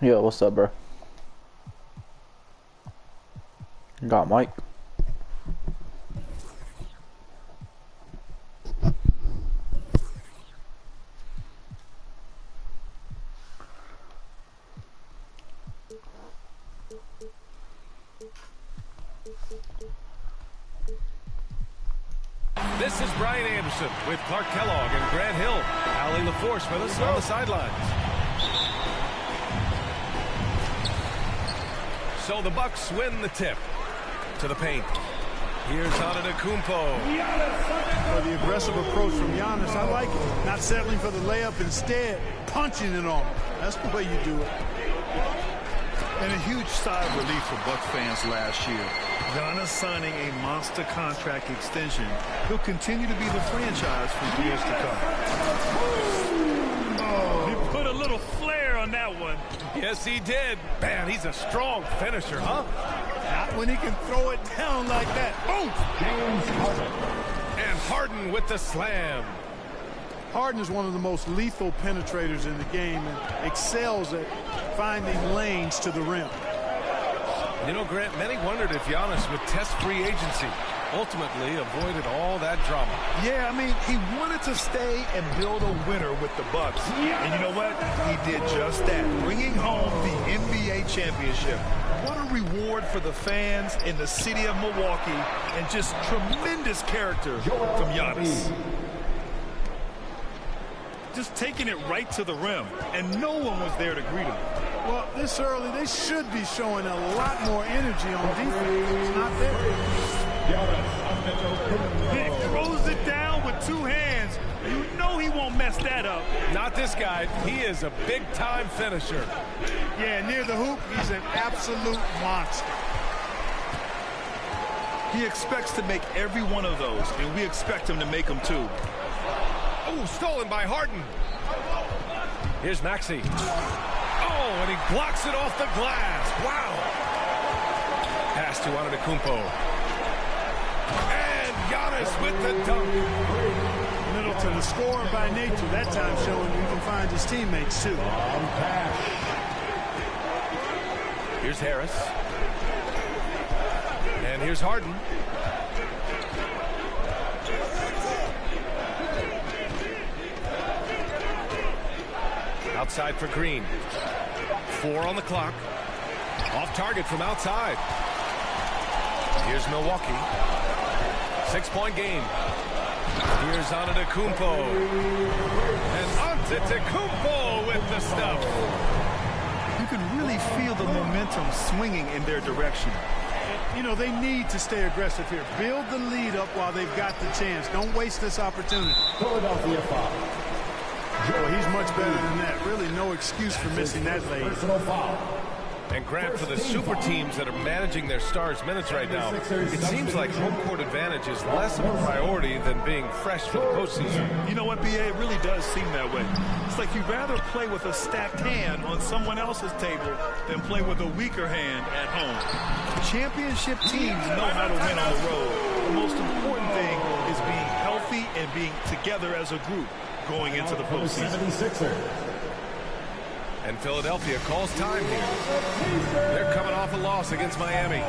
Yo, what's up, bro? Got Mike. This is Brian Anderson with Clark Kellogg and Grant Hill. Allie LaForce with us on the sidelines. So the Bucks win the tip to the paint. Here's Antetokounmpo. Well, the aggressive approach from Giannis, I like it. Not settling for the layup, instead punching it on him. That's the way you do it. And a huge sigh of relief for Bucks fans last year. Giannis signing a monster contract extension. He'll continue to be the franchise for years to come. Oh. He put a little flair on that one. Yes, he did. Man, he's a strong finisher, huh? Not when he can throw it down like that. Boom! James Harden. And Harden with the slam. Harden is one of the most lethal penetrators in the game and excels at finding lanes to the rim. You know, Grant, many wondered if Giannis would test free agency. Ultimately avoided all that drama. Yeah, I mean, he wanted to stay and build a winner with the Bucks. And you know what? He did just that, bringing home the NBA championship. What a reward for the fans in the city of Milwaukee, and just tremendous character from Giannis. Just taking it right to the rim, and no one was there to greet him. Well, this early, they should be showing a lot more energy on defense. It's not there. He throws it down with two hands. You know he won't mess that up. Not this guy. He is a big-time finisher. Yeah, near the hoop, he's an absolute monster. He expects to make every one of those, and we expect him to make them too. Oh, stolen by Harden. Here's Maxey. Oh, and he blocks it off the glass. Wow. Pass to Antetokounmpo. And Giannis with the dunk. Middleton, a scorer by nature, that time showing he can find his teammates too. Here's Harris. And here's Harden. Outside for Green. 4 on the clock. Off target from outside. Here's Milwaukee. 6-point game. Here's Antetokounmpo. And Antetokounmpo with the stuff. You can really feel the momentum swinging in their direction. You know, they need to stay aggressive here. Build the lead up while they've got the chance. Don't waste this opportunity. Philadelphia foul. Well, he's much better than that. Really no excuse for missing that late. Personal foul. And Grant, for the super teams that are managing their stars' minutes right now, it seems like home court advantage is less of a priority than being fresh for the postseason. You know what, B.A.? It really does seem that way. It's like you'd rather play with a stacked hand on someone else's table than play with a weaker hand at home. Championship teams know how to win on the road. The most important thing is being healthy and being together as a group going into the postseason. And Philadelphia calls time here. They're coming off a loss against Miami.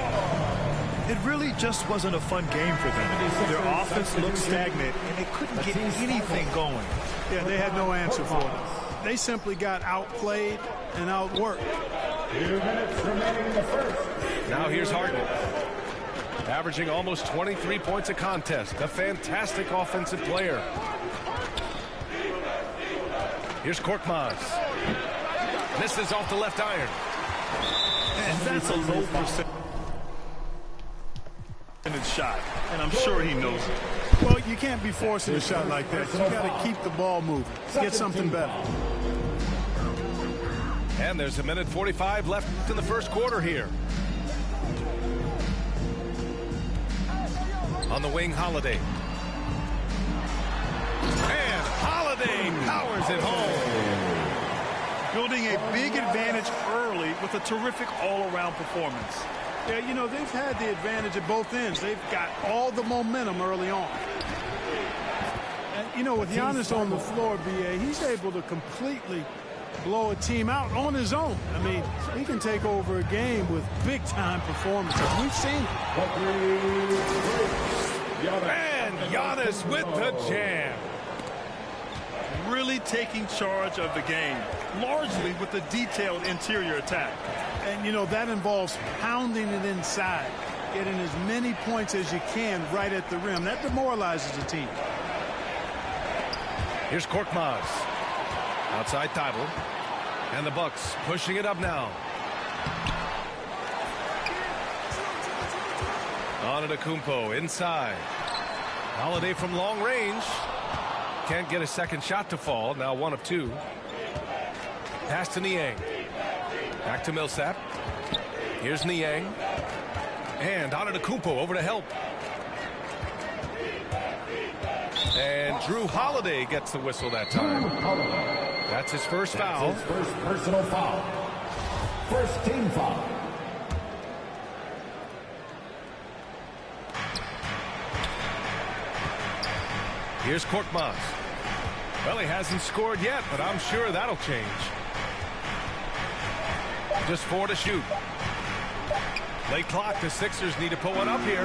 It really just wasn't a fun game for them. Their offense looked stagnant, and they couldn't get anything going. Yeah, they had no answer for it. They simply got outplayed and outworked. 2 minutes remaining in the first. Now here's Harden. Averaging almost 23 points a contest. A fantastic offensive player. Here's Korkmaz. Misses off the left iron. And that's a low percentage shot, and I'm sure he knows it. Well, you can't be forcing a shot like that. You got to keep the ball moving. Get something better. And there's a minute 45 left in the first quarter here. On the wing, Holiday. And Holiday powers it home. Building a big advantage early with a terrific all-around performance. Yeah, you know, they've had the advantage at both ends. They've got all the momentum early on. And, you know, with Giannis on the floor, B.A., he's able to completely blow a team out on his own. I mean, he can take over a game with big-time performances. We've seen it. And Giannis with the jam. Really taking charge of the game, largely with the detailed interior attack. And, you know, that involves pounding it inside, getting as many points as you can right at the rim. That demoralizes the team. Here's Korkmaz. Outside Tybal. And the Bucks pushing it up now. Antetokounmpo inside. Holiday from long range. Can't get a second shot to fall. Now 1 of 2. Pass to Niang. Back to Millsap. Here's Niang. And Antetokounmpo over to help. And Drew Holiday gets the whistle that time. That's his first foul. His first personal foul. First team foul. Here's Korkmaz. Well, he hasn't scored yet, but I'm sure that'll change. Just 4 to shoot. Late clock. The Sixers need to put one up here.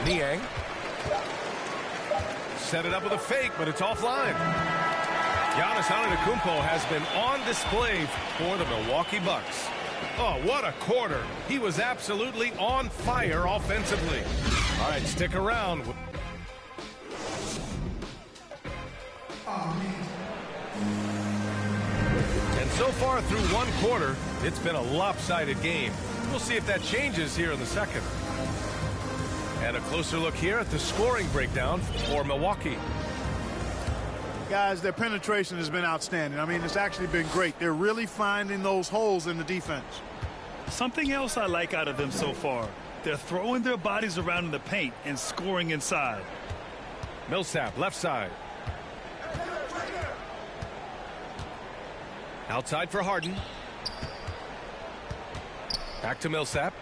Niang. Set it up with a fake, but it's offline. Giannis Antetokounmpo has been on display for the Milwaukee Bucks. Oh, what a quarter. He was absolutely on fire offensively. All right, stick around. And so far through 1 quarter, it's been a lopsided game. We'll see if that changes here in the second. And a closer look here at the scoring breakdown for Milwaukee. Guys, their penetration has been outstanding. I mean, it's actually been great. They're really finding those holes in the defense. Something else I like out of them so far. They're throwing their bodies around in the paint and scoring inside. Millsap, left side. Outside for Harden. Back to Millsap.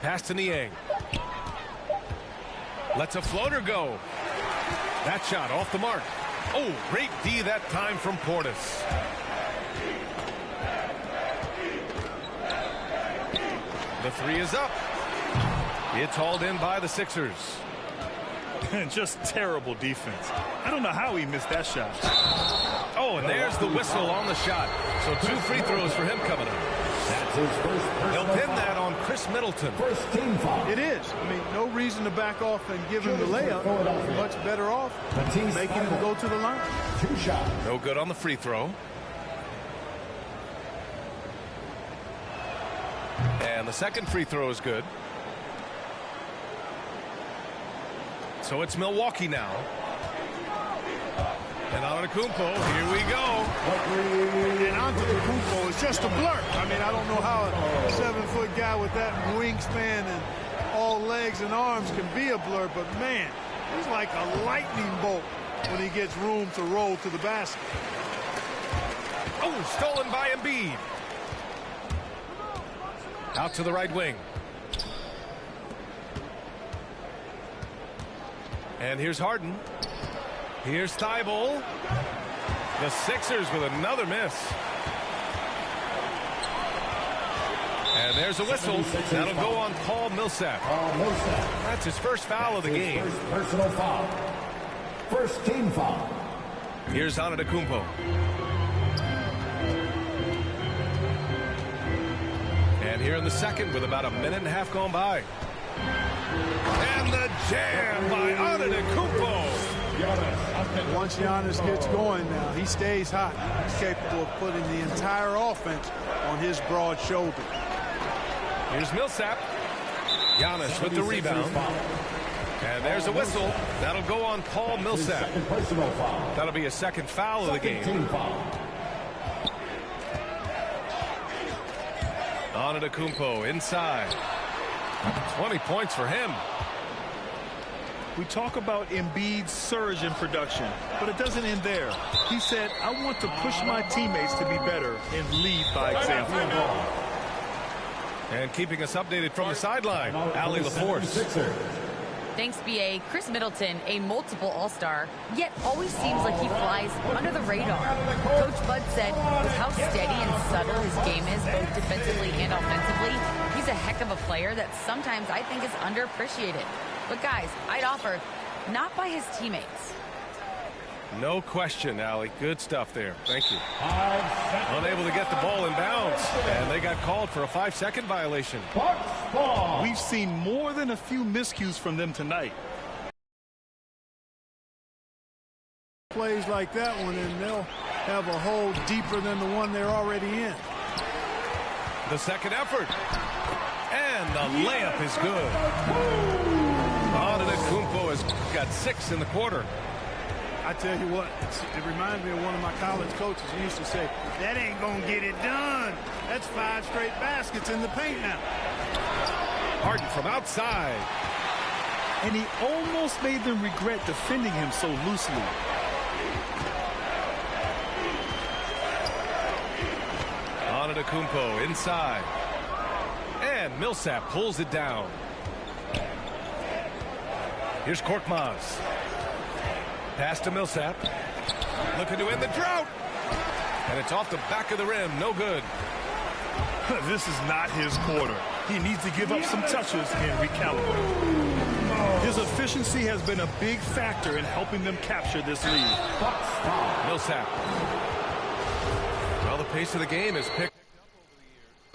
Pass to Niang. Lets a floater go. That shot off the mark. Oh, great D that time from Portis. The 3 is up. It's hauled in by the Sixers. Just terrible defense. I don't know how he missed that shot. Oh, and there's the whistle on the shot. So 2 free throws for him coming up. That's his first He'll personal pin foul. that on Chris Middleton. First team foul. It is. I mean, no reason to back off and give him the layup. You're much better off making him go to the line. 2 shots. No good on the free throw. And the second free throw is good. So it's Milwaukee now. And Antetokounmpo, here we go. And Antetokounmpo is just a blur. I mean, I don't know how a 7-foot guy with that wingspan and all legs and arms can be a blur, but man, he's like a lightning bolt when he gets room to roll to the basket. Oh, stolen by Embiid. Out to the right wing. And here's Harden. Here's Thybulle. The Sixers with another miss. And there's a whistle. That'll go on Paul Millsap. That's his first foul of the game. First personal foul. First team foul. Here's Antetokounmpo. And here in the second with about a minute and a half gone by. And the jam by Antetokounmpo. Once Giannis gets going now, he stays hot. He's capable of putting the entire offense on his broad shoulder. Here's Millsap. Giannis with the rebound. And there's a whistle. That'll go on Paul Millsap. Personal foul. That'll be a second foul of the game. Team foul. Antetokounmpo inside. 20 points for him. We talk about Embiid's surge in production, but it doesn't end there. He said, I want to push my teammates to be better and lead by example. And keeping us updated from the sideline, Allie LaForce. Thanks, B.A. Chris Middleton, a multiple All-Star, yet always seems like he flies under the radar. Coach Bud said with how steady and subtle his game is, both defensively and offensively, he's a heck of a player that sometimes I think is underappreciated. But guys, I'd offer, not by his teammates. No question, Allie. Good stuff there. Thank you. Unable to get the ball in bounds, and they got called for a 5-second violation. We've seen more than a few miscues from them tonight. Plays like that one, and they'll have a hole deeper than the one they're already in. The second effort. And the layup is good. Thankyou has got 6 in the quarter. I tell you what, it reminds me of one of my college coaches. He used to say, that ain't going to get it done. That's 5 straight baskets in the paint now. Harden from outside. And he almost made them regret defending him so loosely. Thankyou inside. And Millsap pulls it down. Here's Korkmaz. Pass to Millsap. Looking to end the drought. And it's off the back of the rim. No good. This is not his quarter. He needs to give up some touches and recalibrate. His efficiency has been a big factor in helping them capture this lead. Millsap. Well, the pace of the game is picked.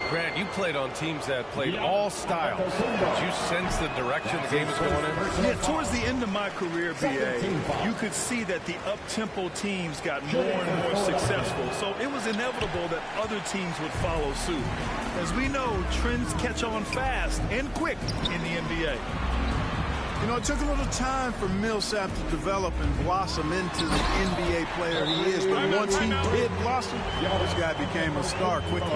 Grant, you played on teams that played all styles. Did you sense the direction the game is going in? Yeah, towards the end of my career, B.A., you could see that the up-tempo teams got more and more successful. So it was inevitable that other teams would follow suit. As we know, trends catch on fast and quick in the NBA. You know, it took a little time for Millsap to develop and blossom into the NBA player he is. But once he did blossom, this guy became a star quickly.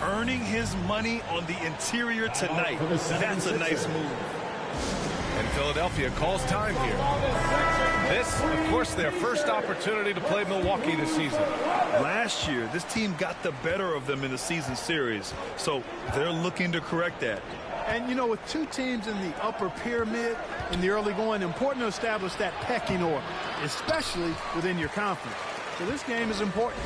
Earning his money on the interior tonight. That's a nice move. And Philadelphia calls time here. This, of course, their first opportunity to play Milwaukee this season. Last year, this team got the better of them in the season series, so they're looking to correct that. And, you know, with 2 teams in the upper pyramid in the early going, important to establish that pecking order, especially within your conference. So this game is important.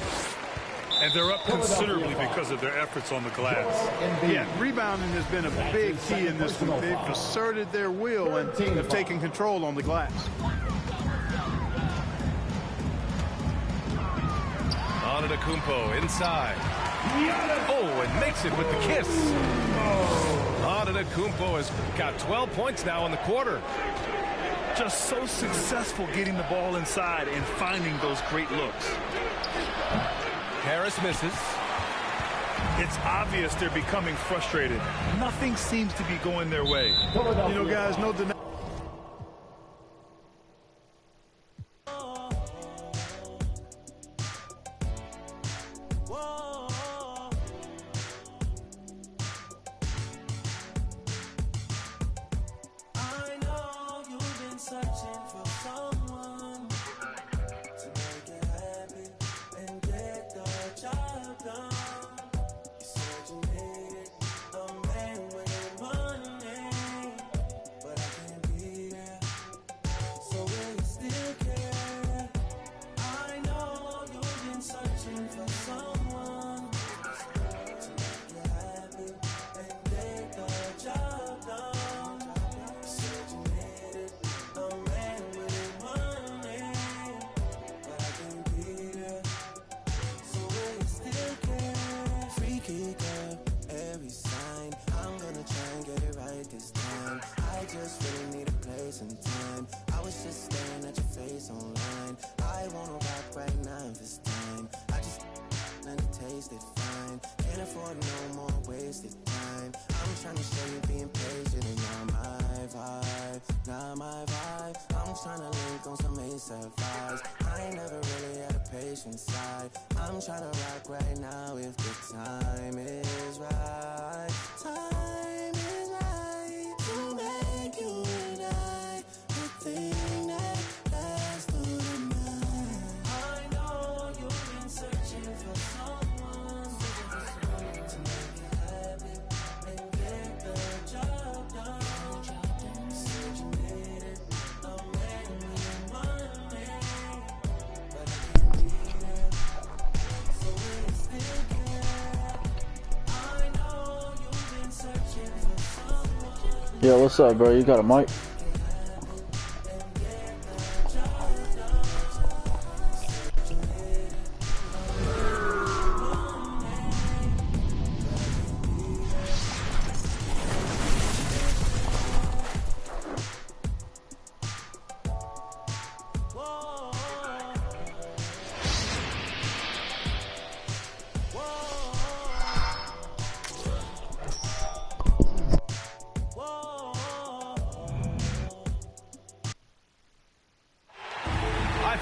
And they're up considerably because of their efforts on the glass. Yeah, rebounding has been a big key in this one. They've asserted their will and have taken control on the glass. Thankyou inside. Oh, and makes it with the kiss. Thankyou has got 12 points now in the quarter. Just so successful getting the ball inside and finding those great looks. Harris misses. It's obvious they're becoming frustrated. Nothing seems to be going their way. You know, guys, no denying. Tryna link on some ASAP vibes. I ain't never really had a patient side. I'm trying to rock right now if the time is right. Time is right to make you and I the thing that lasts through the night. I know you've been searching for someone to make you happy and get the job done. Said you needed a man with money, but I can't be there. So when it's thinking, I know you've been searching for someone. Yeah, what's up, bro? You got a mic?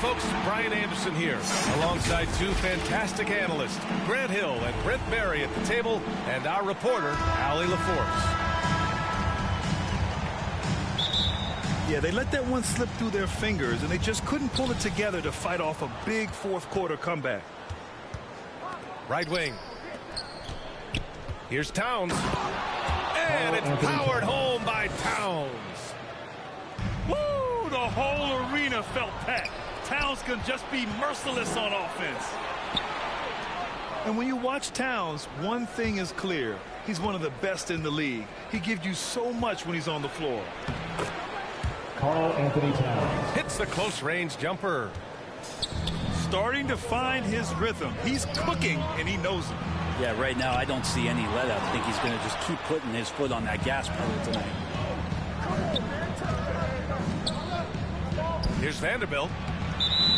Folks, Brian Anderson here, alongside two fantastic analysts, Grant Hill and Brent Barry at the table, and our reporter, Allie LaForce. Yeah, they let that one slip through their fingers, and they just couldn't pull it together to fight off a big fourth-quarter comeback. Right wing. Here's Towns. And it's powered home by Towns. Woo! The whole arena felt packed. Towns can just be merciless on offense. And when you watch Towns, one thing is clear. He's one of the best in the league. He gives you so much when he's on the floor. Carl Anthony Towns hits the close-range jumper. Starting to find his rhythm. He's cooking, and he knows it. Yeah, right now I don't see any let up. I think he's going to just keep putting his foot on that gas pedal tonight. Here's Vanderbilt.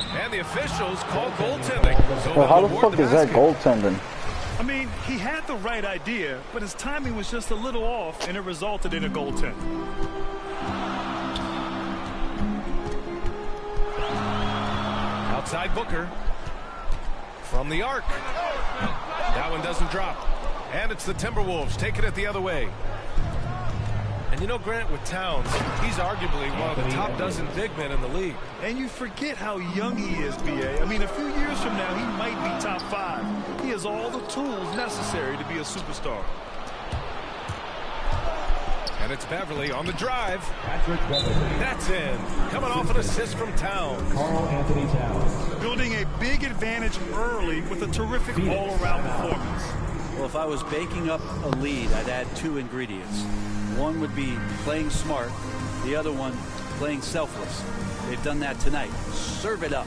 And the officials call goaltending. So well, how the fuck is that goaltending? I mean, he had the right idea, but his timing was just a little off, and it resulted in a goaltend. Outside Booker. From the arc. That one doesn't drop. And it's the Timberwolves taking it the other way. And you know, Grant, with Towns, he's arguably one of the top dozen big men in the league. And you forget how young he is, B.A. I mean, a few years from now, he might be top 5. He has all the tools necessary to be a superstar. And it's Beverly on the drive. That's in. Coming off an assist from Towns. Carl Anthony Towns building a big advantage early with a terrific all-around performance. Well, if I was baking up a lead, I'd add 2 ingredients. One would be playing smart, the other one playing selfless. They've done that tonight. Serve it up.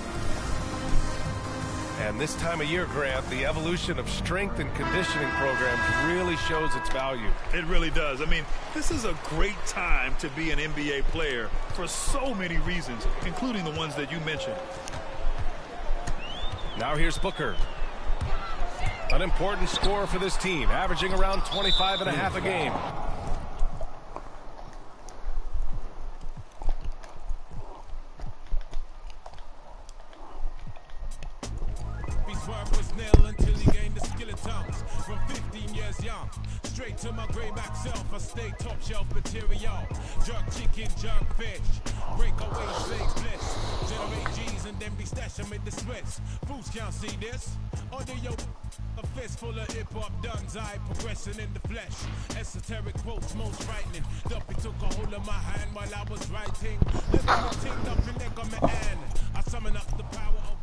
And this time of year, Grant, the evolution of strength and conditioning programs really shows its value. It really does. I mean, this is a great time to be an NBA player for so many reasons, including the ones that you mentioned. Now here's Booker. An important scorer for this team, averaging around 25.5 a game. Was nil until he gained the skill of tongues. From 15 years young, straight to my grayback self, I stay top shelf material. Jerk chicken, jerk fish, break away, slave bliss. Generate G's and then be stashing with the sweats. Fools can't see this. Audio, a fist full of hip-hop duns, I progressing in the flesh. Esoteric quotes, most frightening. Duffy took a hold of my hand while I was writing. Let me take Duffy leg on my hand. I summon up the power of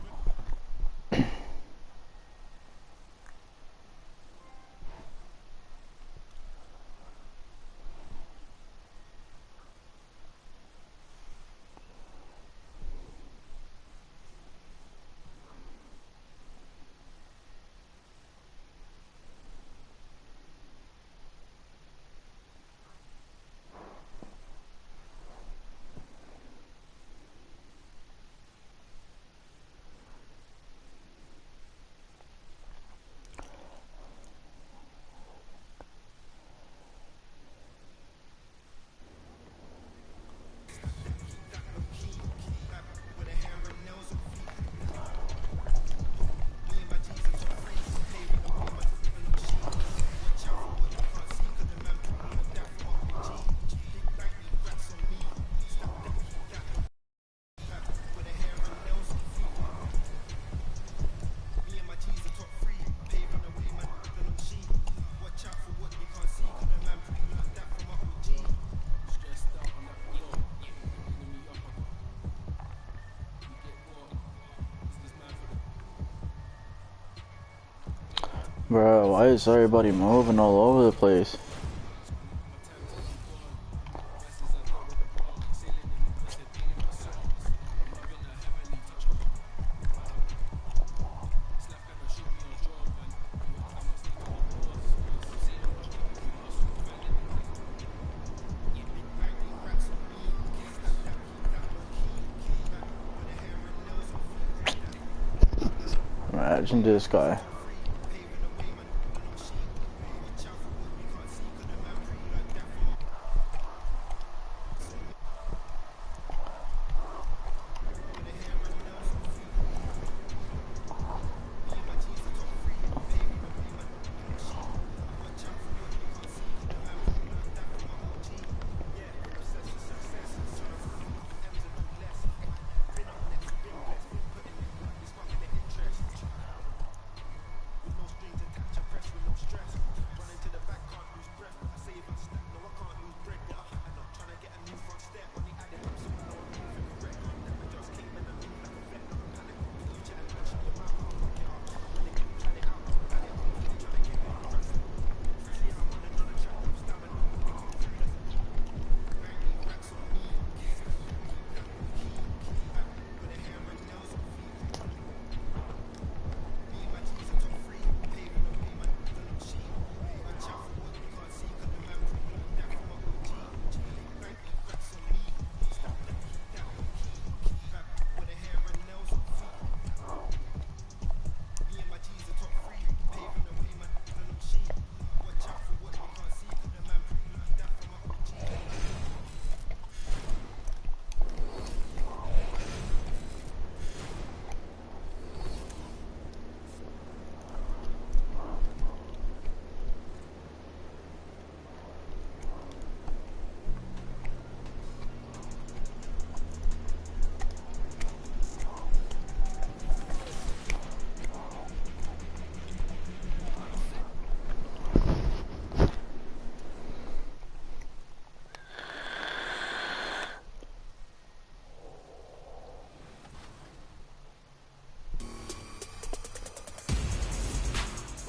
Bro, why is everybody moving all over the place? Imagine this guy.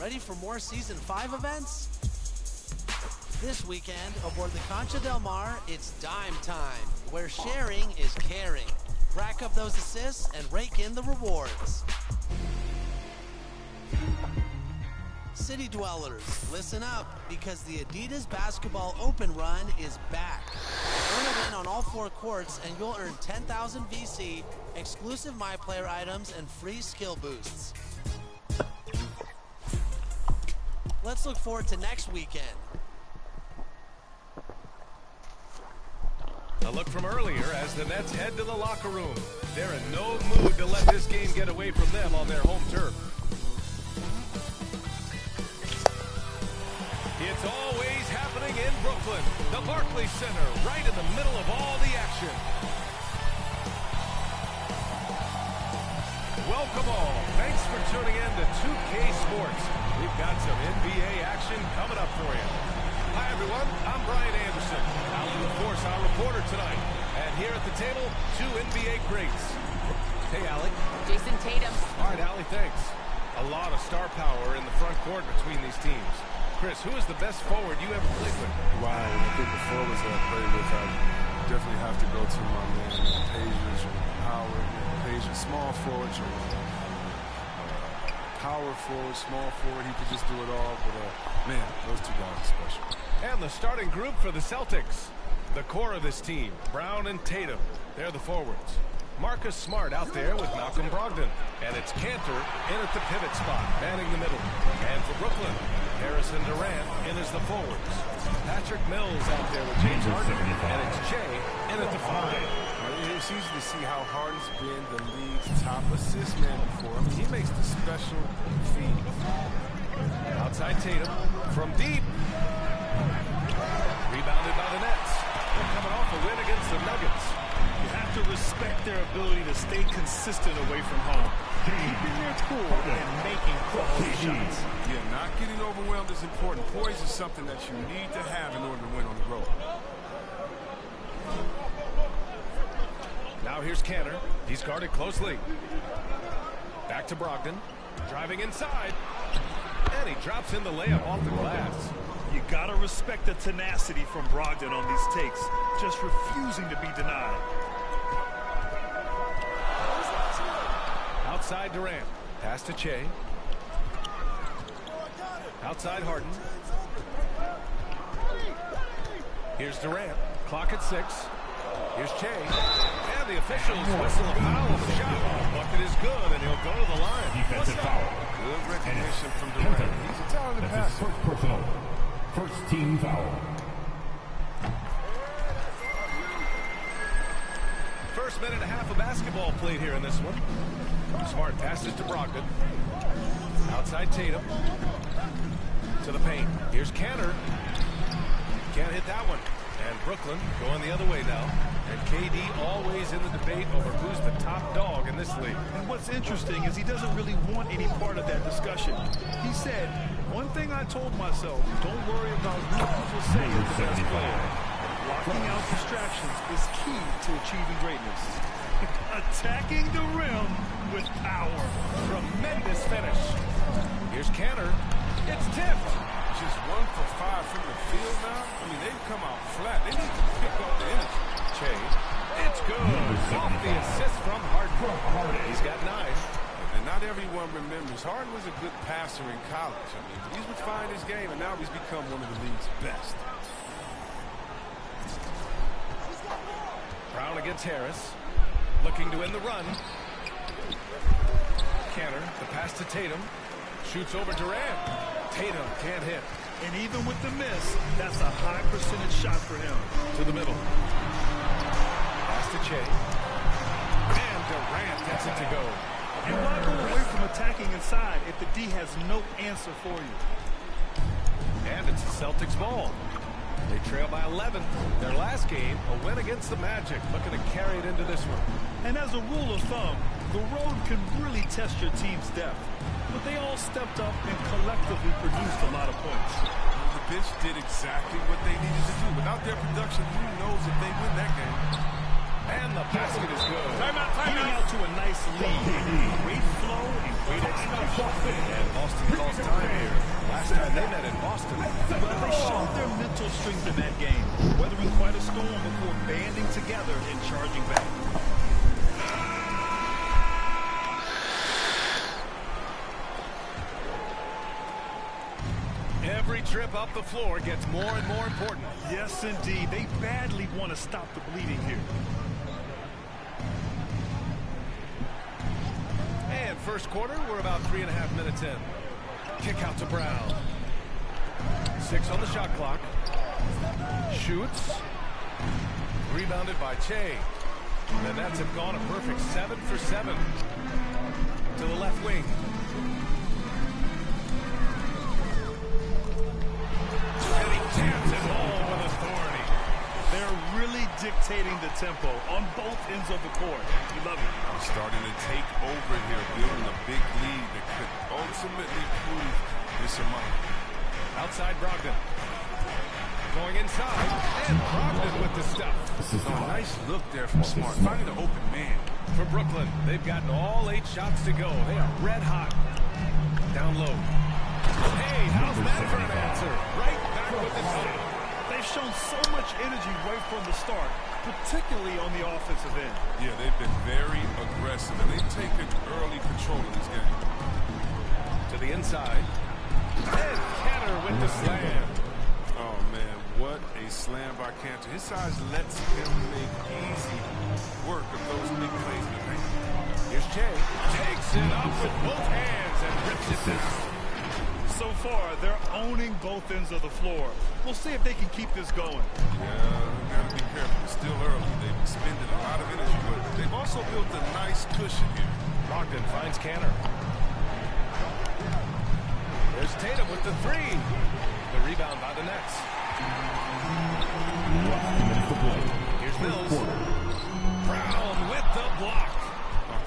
Ready for more Season 5 events? This weekend, aboard the Concha Del Mar, it's dime time, where sharing is caring. Rack up those assists and rake in the rewards. City dwellers, listen up, because the Adidas Basketball Open Run is back. Earn a win on all 4 courts, and you'll earn 10,000 VC, exclusive MyPlayer items, and free skill boosts. Let's look forward to next weekend. A look from earlier as the Nets head to the locker room. They're in no mood to let this game get away from them on their home turf. It's always happening in Brooklyn. The Barclays Center, right in the middle of all the action. Welcome all. Thanks for tuning in to 2K Sports. We've got some NBA action coming up for you. Hi, everyone. I'm Brian Anderson. Alan, of course, our reporter tonight. And here at the table, 2 NBA greats. Hey, Allie. Jason Tatum. All right, Allie, thanks. A lot of star power in the front court between these teams. Chris, who is the best forward you ever played with? Wow, I think the forwards that I played with, I definitely have to go to my man, Page and Howard. Page, small forward, power forward, small forward, he could just do it all. But, man, those 2 guys are special. And the starting group for the Celtics. The core of this team, Brown and Tatum. They're the forwards. Marcus Smart out there with Malcolm Brogdon. And it's Cantor in at the pivot spot, manning the middle. And for Brooklyn, Harrison Durant in as the forwards. Patrick Mills out there with James Harden. And it's Shea in at the 5. It's easy to see how Harden's been the league's top assist man before. I mean, he makes the special feed. Outside Tatum from deep. Rebounded by the Nets. They're coming off a win against the Nuggets. You have to respect their ability to stay consistent away from home. Keeping their cool and making quality shots. Yeah, not getting overwhelmed is important. Poise is something that you need to have in order to win on the road. Now here's Cantor. He's guarded closely. Back to Brogdon. Driving inside. And he drops in the layup off the glass. You gotta respect the tenacity from Brogdon on these takes, just refusing to be denied. Outside Durant, pass to Che. Outside Harden. Here's Durant, clock at 6. Here's Che. And the officials whistle a foul on the shot. Bucket is good, and he'll go to the line. Defensive foul. Good recognition from Durant. He's a talented That's his passer. first personal. First team foul. First minute and a half of basketball played here in this one. Smart passes to Brogdon. Outside Tatum. To the paint. Here's Cantor. Can't hit that one. And Brooklyn going the other way now. And KD always in the debate over who's the top dog in this league. And what's interesting is he doesn't really want any part of that discussion. He said, one thing I told myself, don't worry about who people say is the best player. Blocking out distractions is key to achieving greatness. Attacking the rim with power. Tremendous finish. Here's Cantor. It's tipped. Just 1 for 5 from the field now. I mean, they've come out flat. They need to pick up the energy. Che. It's good. Off the assist from Harden. He's got 9. And not everyone remembers. Harden was a good passer in college. I mean, he's refined his game, and now he's become one of the league's best. Brown against Harris. Looking to win the run. Cantor, the pass to Tatum. Shoots over Durant. Tatum can't hit. And even with the miss, that's a high percentage shot for him. To the middle. Pass to Che. And Durant gets it to go. And why go away from attacking inside if the D has no answer for you? And it's the Celtics ball. They trail by 11. Their last game, a win against the Magic. Looking to carry it into this one. And as a rule of thumb, the road can really test your team's depth. But they all stepped up and collectively produced a lot of points. The bench did exactly what they needed to do. Without their production, who knows if they win that game. And the basket is good. Leading out to a nice lead. Great flow and great execution. And Boston calls time here. Last time they met in Boston. Well, they showed their mental strength in that game, weathering quite a storm before banding together and charging back. Every trip up the floor gets more and more important. Yes, indeed. They badly want to stop the bleeding here. And first quarter, we're about 3.5 minutes in. Kick out to Brown. 6 on the shot clock. Shoots. Rebounded by Che. And that's gone a perfect 7 for 7. To the left wing. And he jams it home with authority. They're really dictating the tempo on both ends of the court. You love it. Starting to take over here, building a big lead that could ultimately prove this amount. Outside Brogdon. Going inside. And Brogdon with the stuff. Oh, nice look there from Smart. Finding an open man. For Brooklyn, they've gotten all 8 shots to go. They are red hot. Down low. Hey, how's that for an answer? Right back with the shot. They've shown so much energy right from the start, particularly on the offensive end. Yeah, they've been very aggressive, and they've taken early control of this game. To the inside. And Cantor with the slam. Oh, man, what a slam by Cantor. His size lets him make easy work of those big plays in the paint. Here's Che. Takes it up with both hands and rips it down. So far, they're owning both ends of the floor. We'll see if they can keep this going. Yeah, got to be careful. It's still early. They've expended a lot of energy, but they've also built a nice cushion here. Brogdon finds Cantor. There's Tatum with the 3. The rebound by the Nets. Here's Mills. Brown with the block.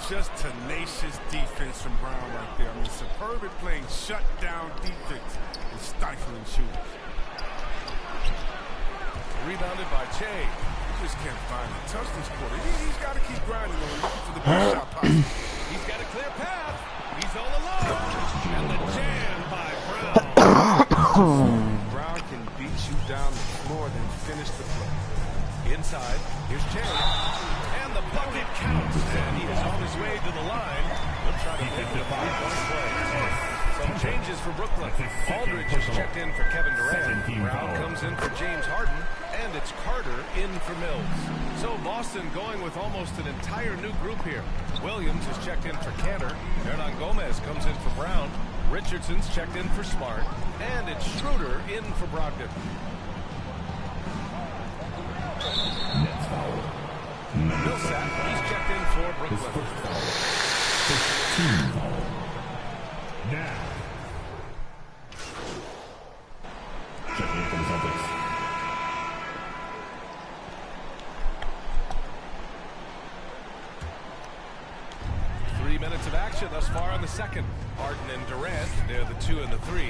Just tenacious defense from Brown right there. I mean, superb at playing shutdown defense and stifling shooters. Rebounded by Che. He just can't find it. Touch this quarter. He's got to keep grinding on it, looking for the best shot possible. He's got a clear path. He's all alone. And the jam by Brown. finish the play. Inside, here's Jay. And the bucket counts. And he is on his way to the line. He'll try to make the 5-point play. Some changes for Brooklyn. Aldridge has checked in for Kevin Durant. Brown comes in for James Harden. And it's Carter in for Mills. So Boston going with almost an entire new group here. Williams has checked in for Cantor. Hernan Gomez comes in for Brown. Richardson's checked in for Smart. And it's Schroeder in for Brogdon. Millsap, he's checked in for Brooklyn. 15 foul. Now. Checking in for the Celtics. Minutes of action thus far in the second. Harden and Durant, they're the 2 and the 3.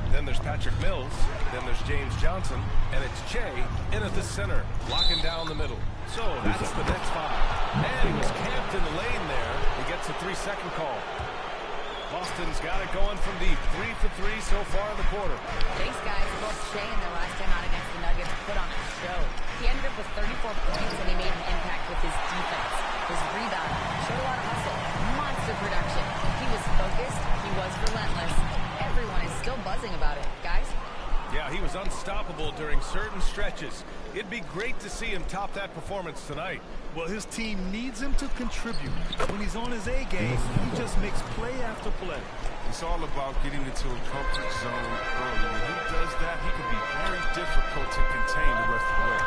Then there's Patrick Mills. Then there's James Johnson. And it's Che in at the center, locking down the middle. So that's the next 5. And he was camped in the lane there. He gets a 3-second call. Boston's got it going from deep. 3 for 3 so far in the quarter. Thanks, guys. Both Shea and their last time out against the Nuggets put on a show. He ended up with 34 points, and he made an impact with his defense. His rebound showed a lot of hustle. Monster production. He was focused. He was relentless. Everyone is still buzzing about it. Guys? Yeah, he was unstoppable during certain stretches. It'd be great to see him top that performance tonight. Well, his team needs him to contribute. When he's on his A game, he just makes play after play. It's all about getting into a comfort zone early. When he does that, he can be very difficult to contain the rest of the way.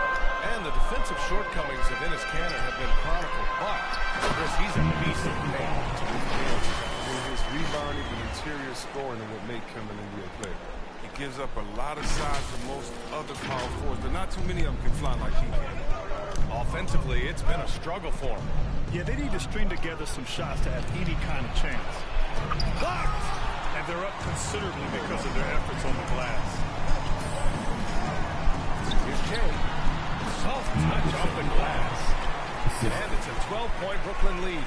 And the defensive shortcomings of Enes Kanter have been chronicled, but Chris, he's a beast in the paint. His rebounding and interior scoring are what make him an NBA player. He gives up a lot of size to most other power forwards, but not too many of them can fly like he can. Offensively, it's been a struggle for him. Yeah, they need to string together some shots to have any kind of chance. Blocked! And they're up considerably because of their efforts on the glass. Here's Jay. Soft touch off the glass. And it's a 12-point Brooklyn lead.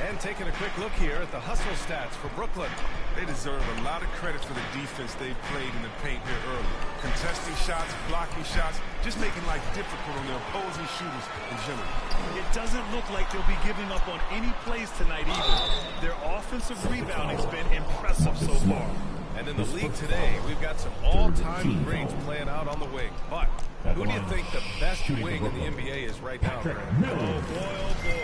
And taking a quick look here at the hustle stats for Brooklyn. They deserve a lot of credit for the defense they've played in the paint here early. Contesting shots, blocking shots, just making life difficult on the opposing shooters in general. It doesn't look like they'll be giving up on any plays tonight either. Their offensive rebounding's been impressive so far. And in the league today, we've got some all-time greats playing out on the wing. But who do you think the best wing in the NBA is right now? Oh, boy,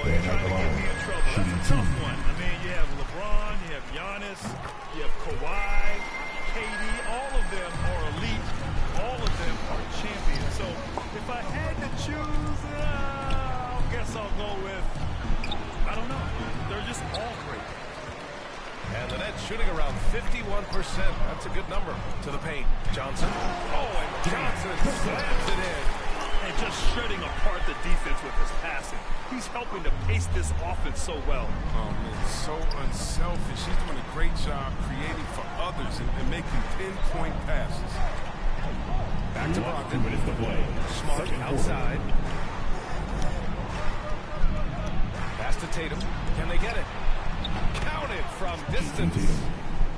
you're trying to get me in trouble. That's a tough one. I mean, you have LeBron, you have Giannis, you have Kawhi, KD. All of them are elite. All of them are champions. So if I had to choose, I guess I'll go with, I don't know. They're just all great. And the net shooting around 51%. That's a good number to the paint. Johnson. Oh, and Johnson slams it in. And just shredding apart the defense with his passing. He's helping to pace this offense so well. Oh, man, so unselfish. He's doing a great job creating for others and making pinpoint passes. Back to Brogdon. Smart outside. Pass to Tatum. Can they get it? Counted from distance.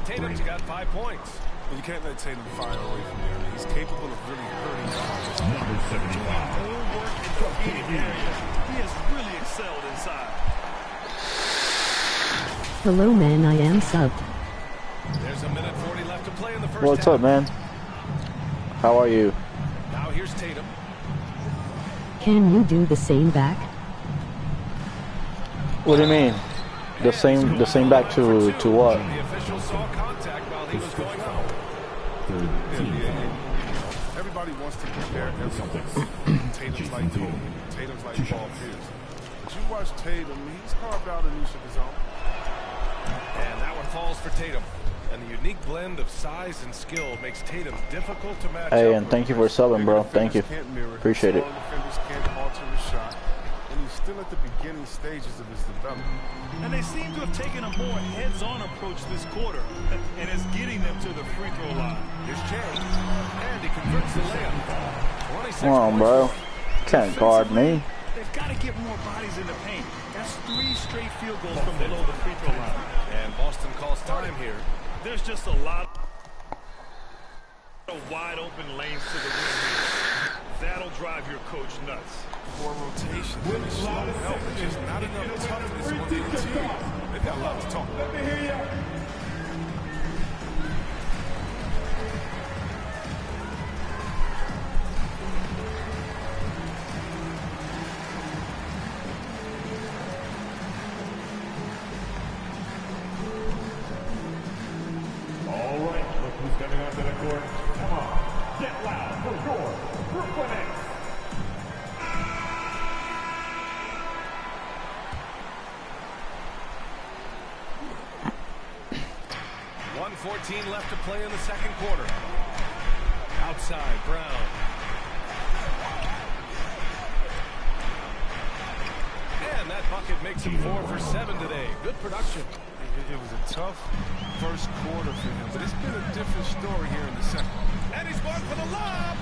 Tatum's got 5 points. Well, you can't let Tatum fire away from there. He's capable of really hurting opponents. Number 75. Full work in the painted area. He has really excelled inside. Hello, man. I am subbed. There's a minute 40 left to play in the first What's half. up, man? How are you? Now here's Tatum. Can you do the same back? What do you mean? The same back to what? The official saw contact while he was going out. Everybody wants to compare everything. Tatum's like Kobe. Tatum's like Paul Pierce. But you watch Tatum, he's carved out a niche of his own. And that one falls for Tatum. And the unique blend of size and skill makes Tatum difficult to match Hey, up and with. thank you for subbing, bro. Thank you. Appreciate it. Strong defenders can't alter his shot. And he's still at the beginning stages of his development. And they seem to have taken a more heads-on approach this quarter, and it's getting them to the free throw line. Here's Jay, and he converts the layup. 26 Come on, bro. Can't guard me. They've got to get more bodies in the paint. That's 3 straight field goals from below the free throw line. And Boston calls time here. There's just a lot of wide open lanes to the rim here. That'll drive your coach nuts. Poor rotation. And it's slow help. It's just not enough toughness on the interior. They've got a lot to talk about. Let me hear ya. All right, look who's coming onto the court. Come on, get loud for your Brooklyn Nets. 1:14 left to play in the second quarter. Outside, Brown. And that bucket makes him 4 for 7 today. Good production. It was a tough first quarter for him, but it's been a different story here in the second. And he's going for the lob.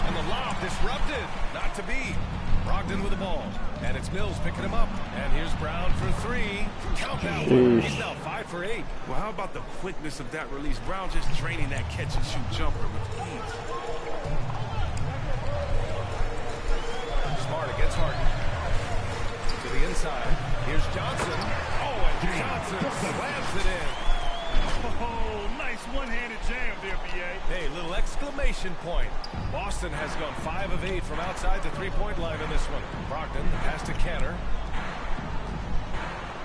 And the lob disrupted. Not to be. Brogdon with the ball. And it's Mills picking him up. And here's Brown for 3. Count that one. He's now 5 for 8. Well, how about the quickness of that release? Brown just draining that catch-and-shoot jumper with ease. Smart against Harden. To the inside. Here's Johnson. Oh, and Johnson slams it in. Oh, nice one-handed jam there, B.A. Hey, little exclamation point. Boston has gone 5 of 8 from outside the three-point line in this one. Brogdon, the pass to Canner.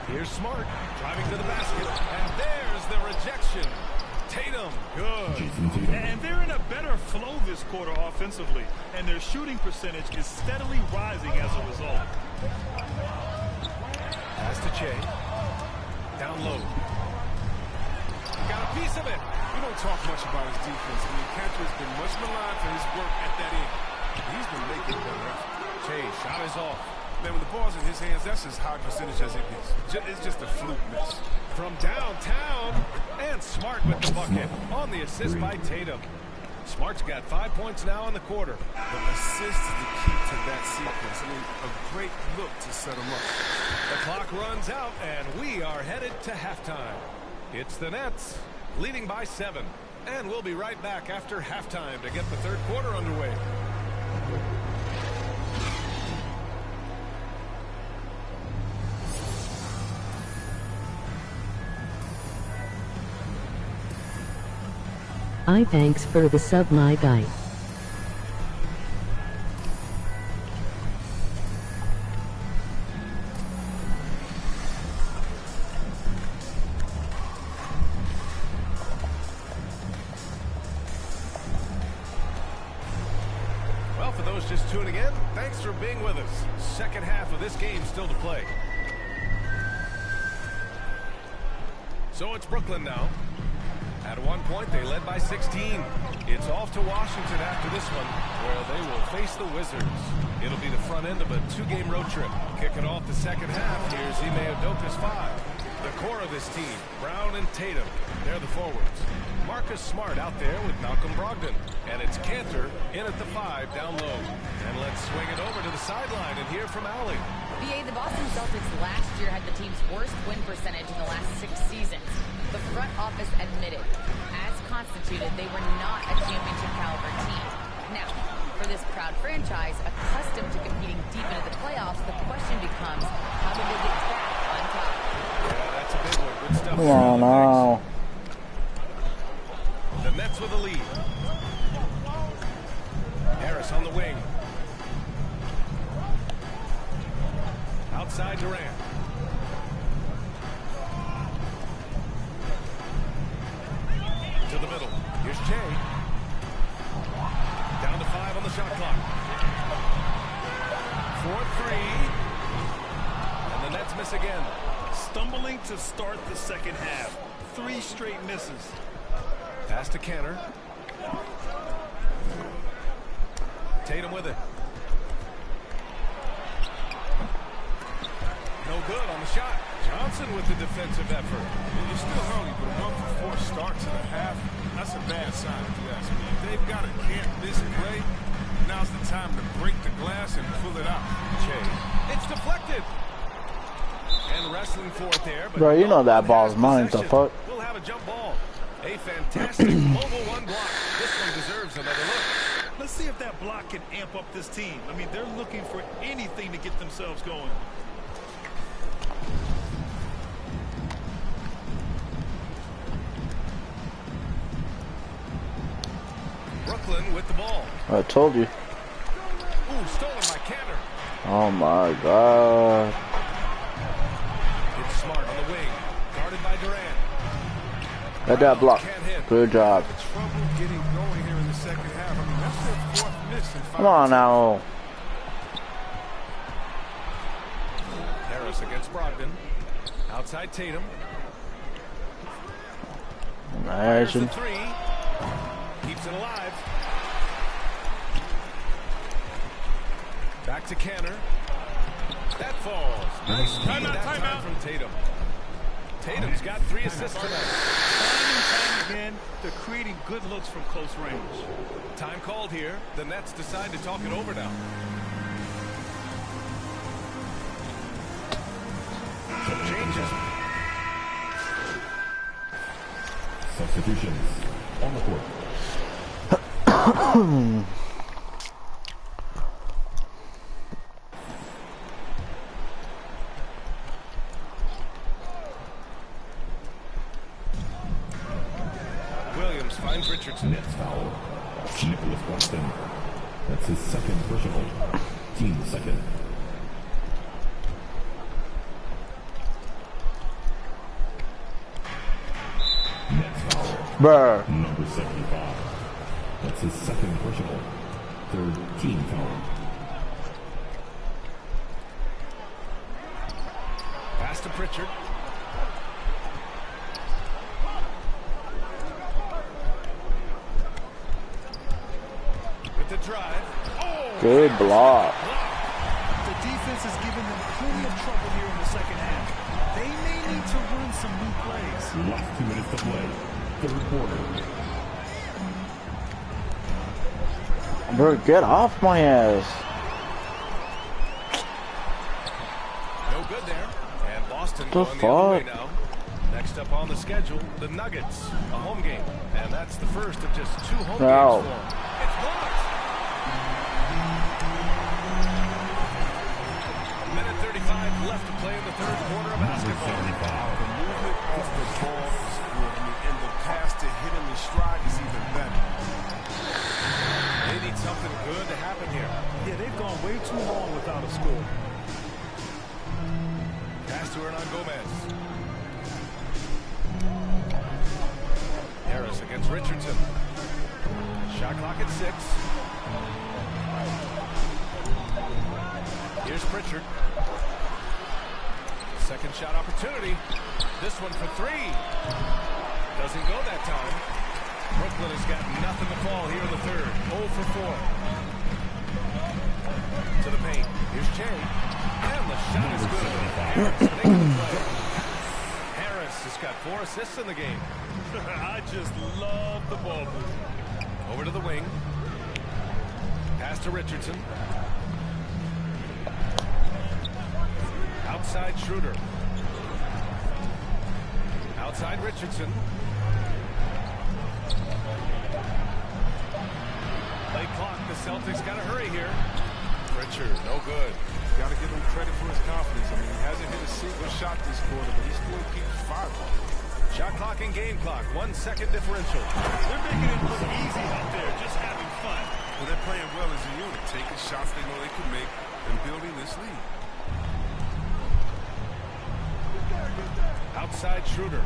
Here's Smart, driving to the basket. And there's the rejection. Tatum, good. And they're in a better flow this quarter offensively. And their shooting percentage is steadily rising as a result. Pass to Che. Down low. Got a piece of it. We don't talk much about his defense. I mean, Cantor has been much maligned for his work at that end. He's been making better efforts. Che, shot is off. Man, when the ball's in his hands, that's as high percentage as it gets. It's just a fluke miss. From downtown, and Smart with the bucket on the assist by Tatum. Smart's got 5 points now in the quarter. The assist is the key to that sequence. I mean, a great look to set him up. The clock runs out, and we are headed to halftime. It's the Nets, leading by 7. And we'll be right back after halftime to get the third quarter underway. Thanks for the sub, my guy. Well, for those just tuning in, thanks for being with us. Second half of this game still to play. So it's Brooklyn now. At one point, they led by 16. It's off to Washington after this one, where they will face the Wizards. It'll be the front end of a 2-game road trip. Kicking off the second half, here's Ime Udoka's 5. The core of this team, Brown and Tatum, they're the forwards. Marcus Smart out there with Malcolm Brogdon. And it's Cantor in at the 5 down low. And let's swing it over to the sideline and hear from Allie. BA, the Boston Celtics last year had the team's worst win percentage in the last 6 seasons. The front office admitted, as constituted, they were not a championship caliber team. Now, for this proud franchise, accustomed to competing deep into the playoffs, the question becomes, how do they get back on top? Yeah, that's a big one. Good stuff. Yeah, no. The Nets with the lead. Harris on the wing. Outside Durant. To the middle. Here's Che. Down to 5 on the shot clock. 4-3. And the Nets miss again. Stumbling to start the second half. 3 straight misses. Pass to Canner. Tatum with it. No good on the shot. Johnson with the defensive effort. It's still early, but a 1-for-4 start to the half, that's a bad sign if you ask me. They've got to can't miss play. Now's the time to break the glass and pull it out. Che. It's deflected. And wrestling for it there. But Bro, you know that ball's mine, the fuck? We'll have a jump ball. A fantastic mobile 1 block. This one deserves another look. Let's see if that block can amp up this team. I mean, they're looking for anything to get themselves going. Brooklyn with the ball. I told you. Ooh, stolen by Canner. Oh my God. It's Smart on the wing. Guarded by Durant. Let that block. Good job. Trouble getting going here in the second half. I mean, that's their fourth miss in 5 Come on now. Harris against Brogdon. Outside Tatum. Fires the Imagine. three. Keeps it alive. Back to Canner. That falls. Nice timeout from Tatum. Tatum's got 3 assists tonight. Time and time again, they're creating good looks from close range. Time called here. The Nets decide to talk it over now. Changes. Substitutions on the court. Williams finds Richardson. Nets foul. Nicholas Boston. That's his second personal. Team second. Nets foul. Brr. Number 75. That's his second personal. Third team foul. Pass to Pritchard. With the drive. Oh! Good block. The defense is giving them plenty of trouble here in the second half. They may need to run some new plays. Last 2 minutes to play. Third quarter. Bro, get off my ass. No good there. And Boston The going the other way fuck? now. Next up on the schedule, the Nuggets, a home game. And that's the first of just 2 home No. games for them. It's blocked. Minute 35 left to play in the third quarter of basketball. The movement off the ball is good. I mean, and the pass to hit him in stride is even better. They need something good to happen here. Yeah, they've gone way too long without a score. Pass to Hernan Gomez. Harris against Richardson. Shot clock at 6. Here's Pritchard. Second shot opportunity. This one for 3. Doesn't go that time. Brooklyn has got nothing to fall here in the third. 0 for 4. To the paint. Here's Chang. And the shot is good. Harris making the play. Harris has got 4 assists in the game. I just love the ball movement. Over to the wing. Pass to Richardson. Outside Schroeder. Outside Richardson. Play clock. The Celtics got to hurry here. Pritchard, no good. Got to give him credit for his confidence. I mean, he hasn't hit a single shot this quarter, but he still keeps firing. Shot clock and game clock. 1 second differential. They're making it look easy out there, just having fun. Well, they're playing well as a unit, taking shots they know they can make and building this lead. Outside Schroeder.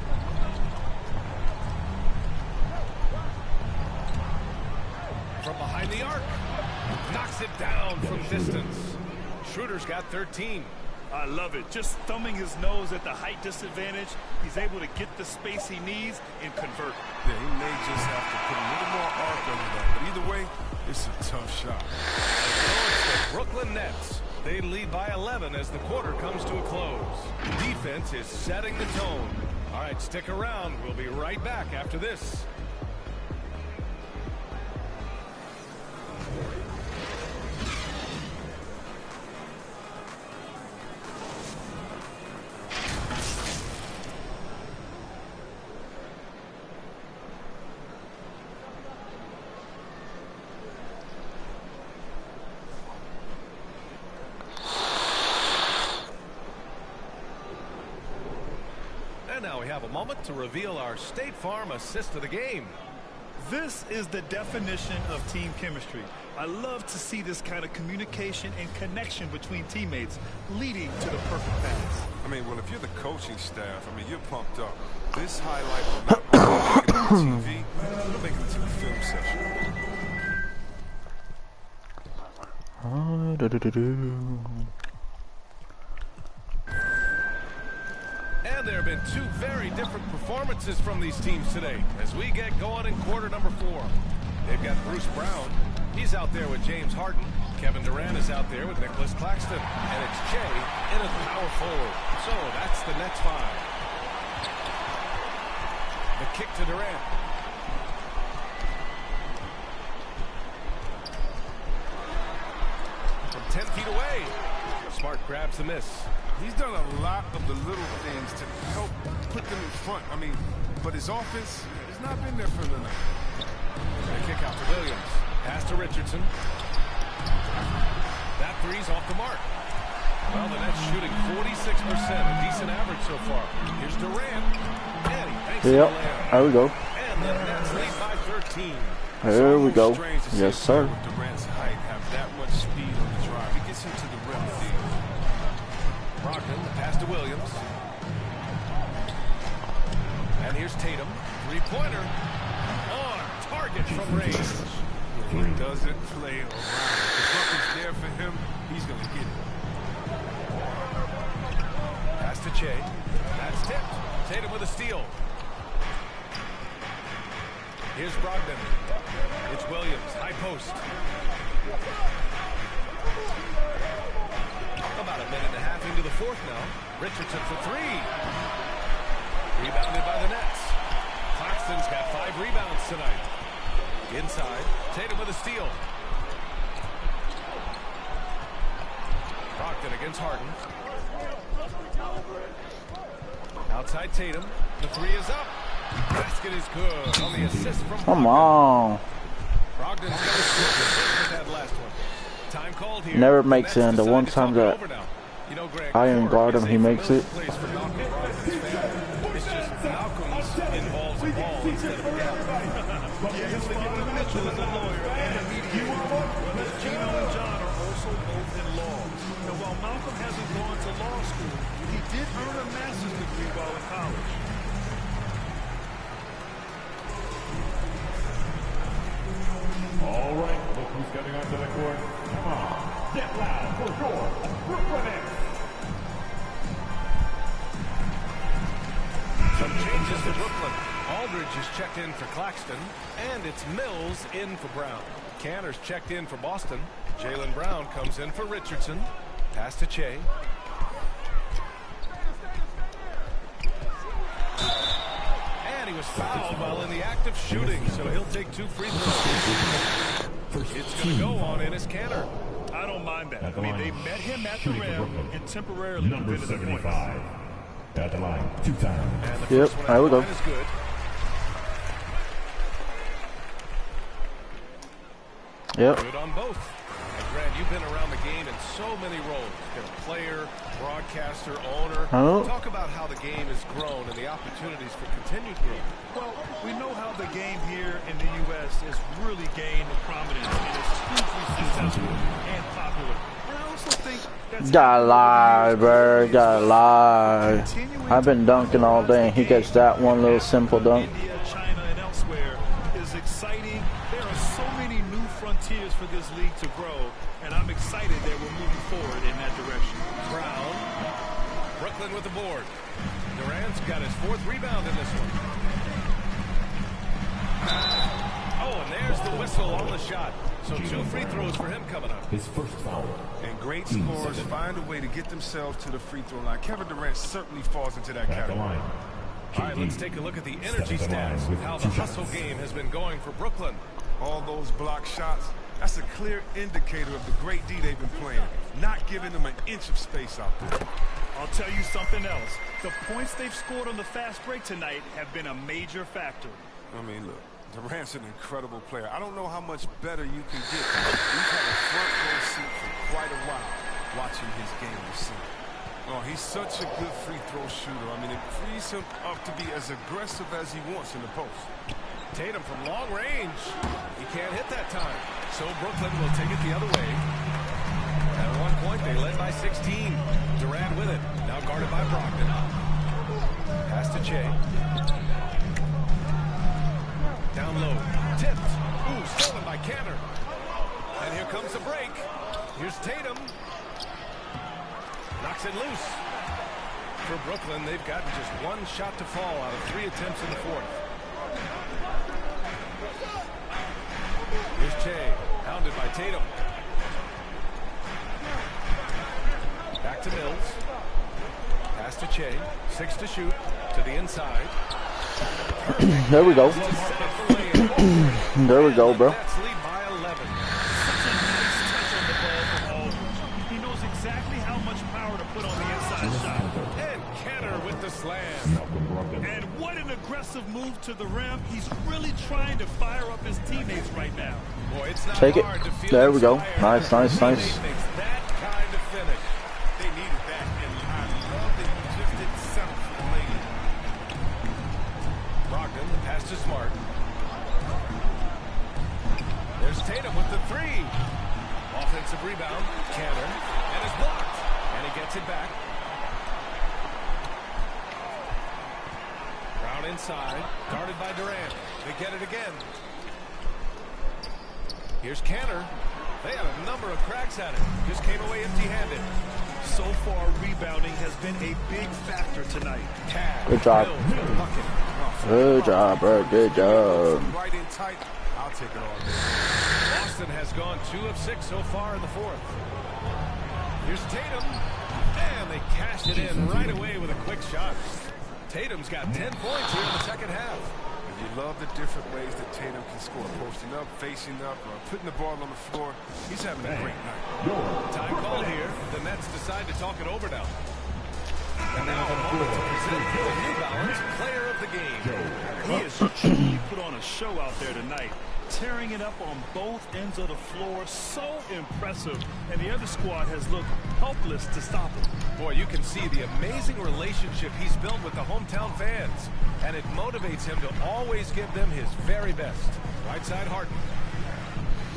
From behind the arc. Knocks it down from distance. Schroeder's got 13. I love it. Just thumbing his nose at the height disadvantage. He's able to get the space he needs and convert. Yeah, he may just have to put a little more arc under that. But either way, it's a tough shot. So it's the Brooklyn Nets. They lead by 11 as the quarter comes to a close. Defense is setting the tone. All right, stick around. We'll be right back after this. And now we have a moment to reveal our State Farm assist of the game. This is the definition of team chemistry. I love to see this kind of communication and connection between teammates leading to the perfect pass. I mean, well, if you're the coaching staff, I mean, you're pumped up. This highlight will not only make it on TV, it'll make it to the film session. And there have been two very different performances from these teams today as we get going in quarter number 4. They've got Bruce Brown. He's out there with James Harden. Kevin Durant is out there with Nicholas Claxton. And it's Jay in as power forward. So that's the Nets 5. The kick to Durant. From 10 feet away. Smart grabs the miss. He's done a lot of the little things to help put them in front. I mean, but his offense has not been there for him tonight. The kick out to Williams. Pass to Richardson. That three's off the mark. Well, the Nets shooting 46%, a decent average so far. Here's Durant. And he thanks yep, there we go. And the Nets lead by 13. There we go. Yes, sir. With Durant's height, have that much speed on the drive. He gets him to the rim. Brogdon, the pass to Williams. And here's Tatum. Three-pointer. On target from range. He doesn't play around. If the buck is there for him, he's going to get it. Pass to Che. That's tipped. Tatum with a steal. Here's Brogdon. It's Williams. High post. About a minute and a half into the fourth now. Richardson for three. Rebounded by the Nets. Claxton's got 5 rebounds tonight. Inside. Tatum with a steal. Brogdon against Harden. Outside Tatum. The three is up. Basket is good on the assist from Brogdon. Come on. Brogdon's got a steal with that last one. Time called here. Never makes it. The one time that you know, Greg, I guard him, he makes it. It's just Malcolm's involves a ball instead of a gap. Mitchell is a lawyer and a mediator. Whereas Gino and John are also both in law. And while Malcolm hasn't gone to law school, he did earn a master's degree while in college. All right, look who's coming onto the court. Come on, get loud for your Brooklyn Nets. Some changes for Brooklyn. Aldridge is checked in for Claxton, and it's Mills in for Brown. Cantor's checked in for Boston. Jaylen Brown comes in for Richardson. Pass to Che. And he was fouled while in the act of shooting, so he'll take 2 free throws. It's going to go on Enes Kanter. I don't mind that. I mean, they met him at the rim and temporarily number prevented the points. 75 at the line, 2 times. And the first one there we go. is good. Yep. Good on both. And Grant, you've been around the game in so many roles. You've been a player, broadcaster, owner. Oh. Talk about how the game has grown and the opportunities for continued growth. Well, we know how the game here in the U.S. has really gained prominence and is hugely successful and popular. And I also think that's... Gotta lie, bro. Gotta lie. I've been dunking all day, and he gets that one little simple dunk. India, China, and elsewhere is exciting. There are so many new frontiers for this league to grow, and I'm excited that we're moving forward in that direction. Brown. Brooklyn with the board. Durant's got his 4th rebound in this one. Oh, and there's the whistle on the shot. So 2 free throws for him coming up. His first foul. And great scorers find a way to get themselves to the free throw line. Kevin Durant certainly falls into that category. All right, let's take a look at the energy stats with how the hustle game has been going for Brooklyn. All those block shots, that's a clear indicator of the great D they've been playing. Not giving them an inch of space out there. I'll tell you something else. The points they've scored on the fast break tonight have been a major factor. I mean, look, Durant's an incredible player. I don't know how much better you can get. We've had a front row seat for quite a while watching his game this season. Oh, he's such a good free throw shooter. I mean, it frees him up to be as aggressive as he wants in the post. Tatum from long range. He can't hit that time. So Brooklyn will take it the other way. At one point, they led by 16. Durant with it. Now guarded by Brogdon. Pass to Che. Down low. Tipped. Ooh, stolen by Canner. And here comes the break. Here's Tatum. Knocks it loose. For Brooklyn, they've gotten just one shot to fall out of 3 attempts in the fourth. Here's Che, hounded by Tatum. Back to Mills. Pass to Che. 6 to shoot. To the inside. There we go. There we go, bro. Nets lead by 11. Such a nice touch on the ball from Aldridge. He knows exactly how much power to put on the inside shot. And Canner with the slam. And what an aggressive move to the rim. He's really trying to fire up his teammates right now. Boy, it's not Take it. hard to feel There we go. inspired. Nice, nice, nice. Makes that kind of finish. They needed that, and I love that he just didn't settle for the lady. Brogdon, the pass to Smart. There's Tatum with the 3. Offensive rebound. Canner. And it's blocked. And he gets it back. Brown inside. Guarded by Durant. They get it again. Here's Canner. They had a number of cracks at it. Just came away empty-handed. So far, rebounding has been a big factor tonight. Good job. Good job, bro. Good job. Right in tight. I'll take it all day. Boston has gone 2 of 6 so far in the fourth. Here's Tatum. And they cash it in right away with a quick shot. Tatum's got 10 points here in the second half. You love the different ways that Tatum can score. Posting up, facing up, or putting the ball on the floor. He's having a great night. Time called here. The Nets decide to talk it over now. And now a moment to present the New Balance Player of the Game. He has truly put on a show out there tonight. Tearing it up on both ends of the floor. So impressive. And the other squad has looked helpless to stop him. Boy, you can see the amazing relationship he's built with the hometown fans. And it motivates him to always give them his very best. Right side Harden.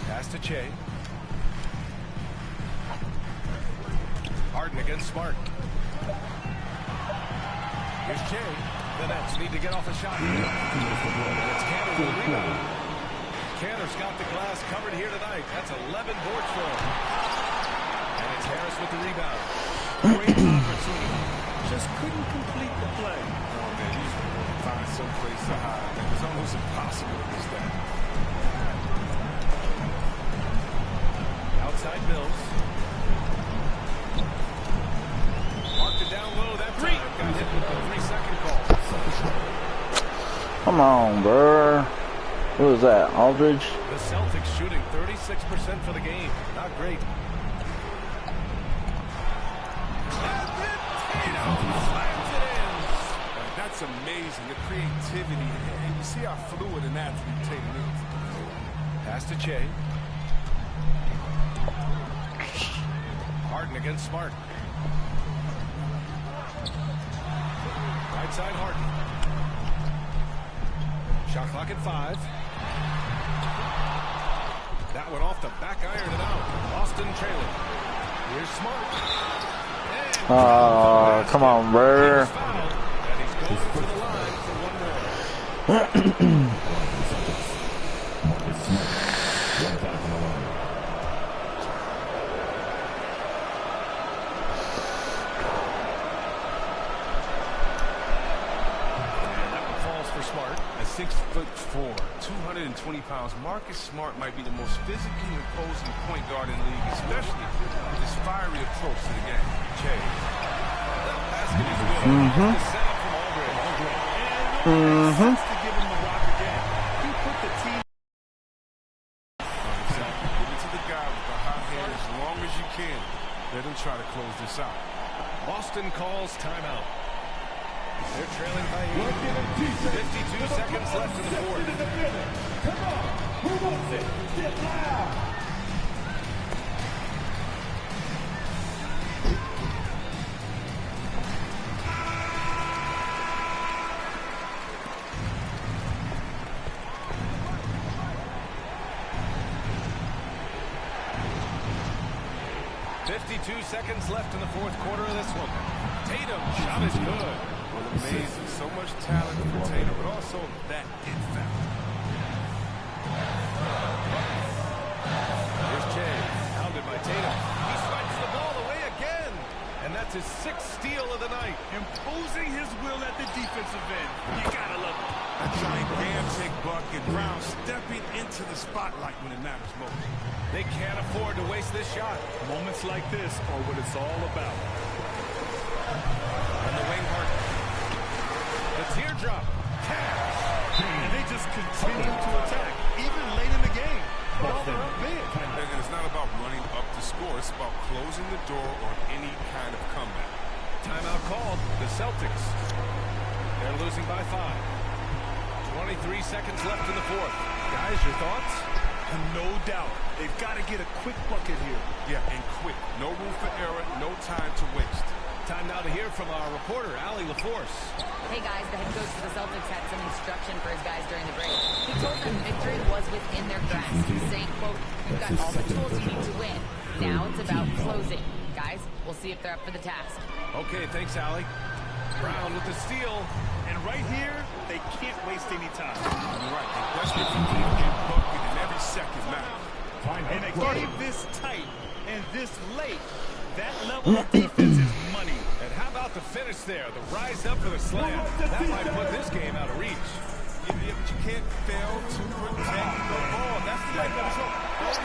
Pass to Che. Harden against Smart. Here's Che. The Nets need to get off a shot. It's Canner with the rebound. Canner's got the glass covered here tonight. That's 11 boards for him. And it's Harris with the rebound. Great opportunity. Just couldn't complete the play. Oh, man, he's find some place to hide. It's almost impossible to miss that. Outside Mills. Marked it down low. That time got hit with the 3-second call. Come on, bro. Who was that? Aldridge? The Celtics shooting 36% for the game. Not great. That's amazing, the creativity. And you see how fluid an athlete Tatum is. Pass to Che. Harden against Smart. Right side Harden. Shot clock at 5. That one off the back iron and out. Boston trailing. Here's Smart. Oh, come on, bro. And he's going to the line for one more. Smart, at 6'4", 220 pounds, Marcus Smart might be the most physically imposing point guard in the league, especially with his fiery approach to the game. Che. That basket is good. The setup from Aldridge. To give him the rock again. He put the team. Exactly. Give it to the guy with the hot hand as long as you can. Let him try to close this out. Boston calls timeout. They're trailing by 8. 52 seconds left in the fourth. Come on, who wants it? Get loud! 52 seconds left in the fourth quarter of this one. Tatum, shot is good. Well, amazing. So much talent for Tatum, but also that it factor. Here's Jay, hounded by Tatum. He swipes the ball away again. And that's his 6th steal of the night. Imposing his will at the defensive end. You gotta love it. A giant damn kick bucket. Brown stepping into the spotlight when it matters most. They can't afford to waste this shot. Moments like this are what it's all about. On the wing, Hart. The teardrop. Cash. And they just continue to attack, even late in the game. Well, they're up big. And it's not about running up the score. It's about closing the door on any kind of comeback. Timeout called. The Celtics. They're losing by 5. 23 seconds left in the fourth. Guys, your thoughts? No doubt. They've got to get a quick bucket here. Yeah, and quick. No room for error. No time to waste. Time now to hear from our reporter, Allie LaForce. Hey guys, the head coach of the Celtics had some instruction for his guys during the break. He told them victory was within their grasp, saying, quote, "You've got all the tools you need to win. Now it's about closing." Guys, we'll see if they're up for the task. Okay, thanks, Allie. Brown with the steal. And right here, they can't waste any time. You're right. They desperately need to get bucket, and every second matters. In a game this tight and this late, that level of defense is money. And how about the finish there? The rise up for the slam. That might put this game out of reach. Yeah, but you can't fail to protect the ball. That's the way it goes. There's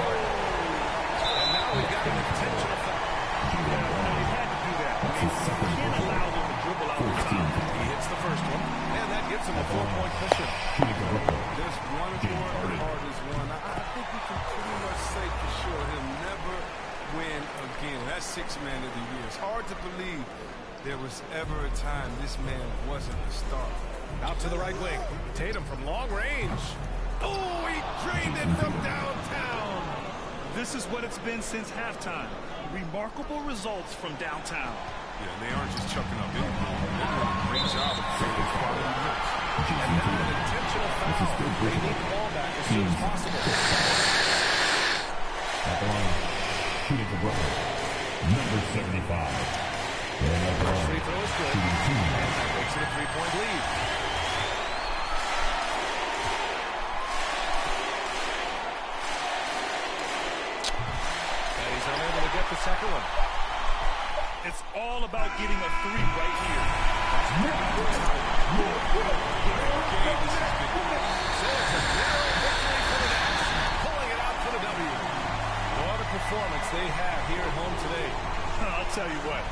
Hart. And now we've got an intentional foul. They had to do that. You can't allow them to dribble out of time. He hits the first one, and that gives him a 4-point cushion. There's one more hard as one. I think we can pretty much say for sure he'll never win again. That's 6th man of the year. It's hard to believe there was ever a time this man wasn't a star. Out to the right wing. Tatum from long range. Oh, he drained it from downtown. This is what it's been since halftime. Remarkable results from downtown. Yeah, they aren't just chucking up anything. They're doing a great job of creating quality hits. And now an intentional foul. They need the ball back as soon as possible. At the line, shooting for Brooklyn, number 75. First free throw is good. And that makes it a 3-point lead. And he's unable to get the second one. It's all about getting a 3 right here. So it's a 0 victory for the Nets, pulling it out for the W. What a performance they have here at home today. I'll tell you what,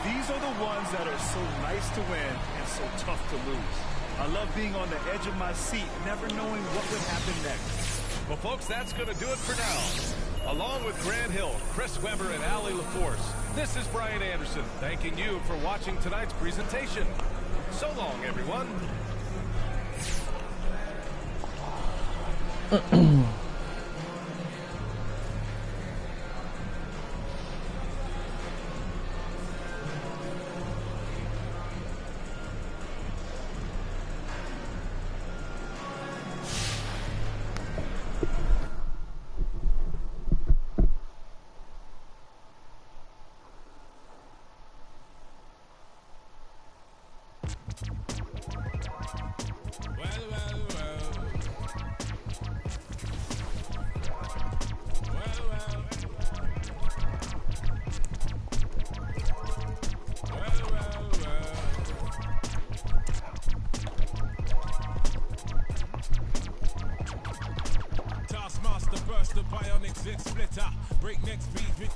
these are the ones that are so nice to win and so tough to lose. I love being on the edge of my seat, never knowing what would happen next. Well, folks, that's going to do it for now. Along with Grant Hill, Chris Webber, and Allie LaForce, this is Brian Anderson, thanking you for watching tonight's presentation. So long, everyone. Taskmaster burst the bionic zit splitter. Breakneck speed.